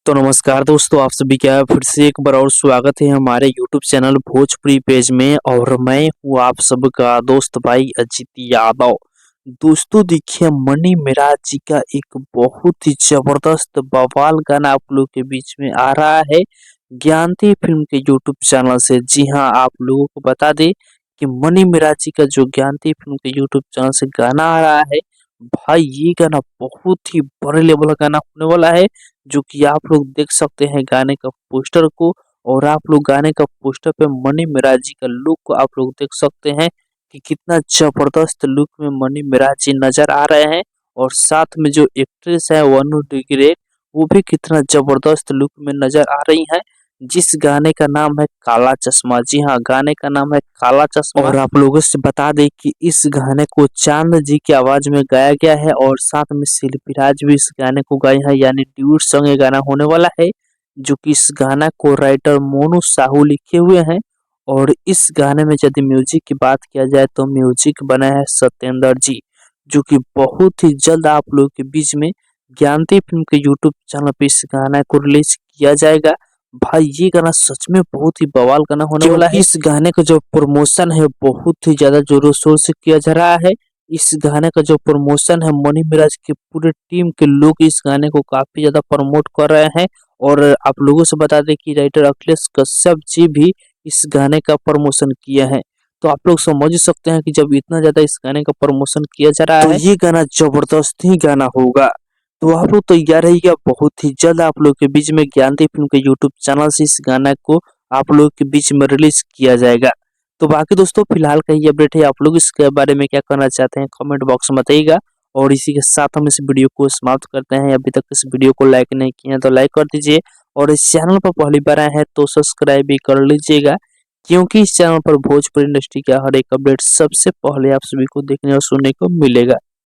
तो नमस्कार दोस्तों, आप सभी का फिर से एक बार और स्वागत है हमारे यूट्यूब चैनल भोजपुरी पेज में। और मैं हूँ आप सबका दोस्त भाई अजीत यादव। दोस्तों देखिए, मनी मिराज जी का एक बहुत ही जबरदस्त बवाल गाना आप लोग के बीच में आ रहा है ज्ञानती फिल्म के यूट्यूब चैनल से। जी हाँ, आप लोगों को बता दें कि मनी मिराज जी का जो ज्ञानती फिल्म के यूट्यूब चैनल से गाना आ रहा है, भाई ये गाना बहुत ही बड़े लेवल का गाना होने वाला है। जो कि आप लोग देख सकते हैं गाने का पोस्टर को, और आप लोग गाने का पोस्टर पे मनी मिराज जी का लुक को आप लोग देख सकते हैं कि कितना जबरदस्त लुक में मनी मिराज जी नजर आ रहे हैं। और साथ में जो एक्ट्रेस है वनु डिग्रे, वो भी कितना जबरदस्त लुक में नजर आ रही है। जिस गाने का नाम है काला चश्मा। जी हाँ, गाने का नाम है काला चश्मा। और आप लोगों से बता दें कि इस गाने को चांद जी की आवाज में गाया गया है, और साथ में शिल्पी राज भी इस गाने को गाए हैं, यानी ड्यूट सॉन्ग ये गाना होने वाला है। जो कि इस गाना को राइटर मोनू साहू लिखे हुए हैं। और इस गाने में यदि म्यूजिक की बात किया जाए तो म्यूजिक बना है सत्येंद्र जी। जो कि बहुत ही जल्द आप लोगों के बीच में ज्ञानती फिल्म के यूट्यूब चैनल पे इस गाना को रिलीज किया जाएगा। भाई ये गाना सच में बहुत ही बवाल गाना होने वाला है। इस गाने का जो प्रमोशन है बहुत ही ज्यादा जोरों शोर से किया जा रहा है। इस गाने का जो प्रमोशन है, मनी मिराज की पूरे टीम के लोग इस गाने को काफी ज्यादा प्रमोट कर रहे हैं। और आप लोगों से बता दें कि राइटर अखिलेश कश्यप जी भी इस गाने का प्रमोशन किया है। तो आप लोग समझ ही सकते हैं कि जब इतना ज्यादा इस गाने का प्रमोशन किया जा रहा है, तो ये गाना जबरदस्त ही गाना होगा। तो आप लोग तैयार रहिएगा, बहुत ही जल्द आप लोग के बीच में ज्ञानती फिल्म के यूट्यूब चैनल से इस गाना को आप लोग के बीच में रिलीज किया जाएगा। तो बाकी दोस्तों, फिलहाल का ये अपडेट है। आप लोग इसके बारे में क्या करना चाहते हैं कमेंट बॉक्स में बताइएगा। और इसी के साथ हम इस वीडियो को समाप्त करते हैं। अभी तक इस वीडियो को लाइक नहीं किए हैं तो लाइक कर दीजिए, और इस चैनल पर पहली बार आए हैं तो सब्सक्राइब भी कर लीजिएगा, क्योंकि इस चैनल पर भोजपुरी इंडस्ट्री का हर एक अपडेट सबसे पहले आप सभी को देखने और सुनने को मिलेगा।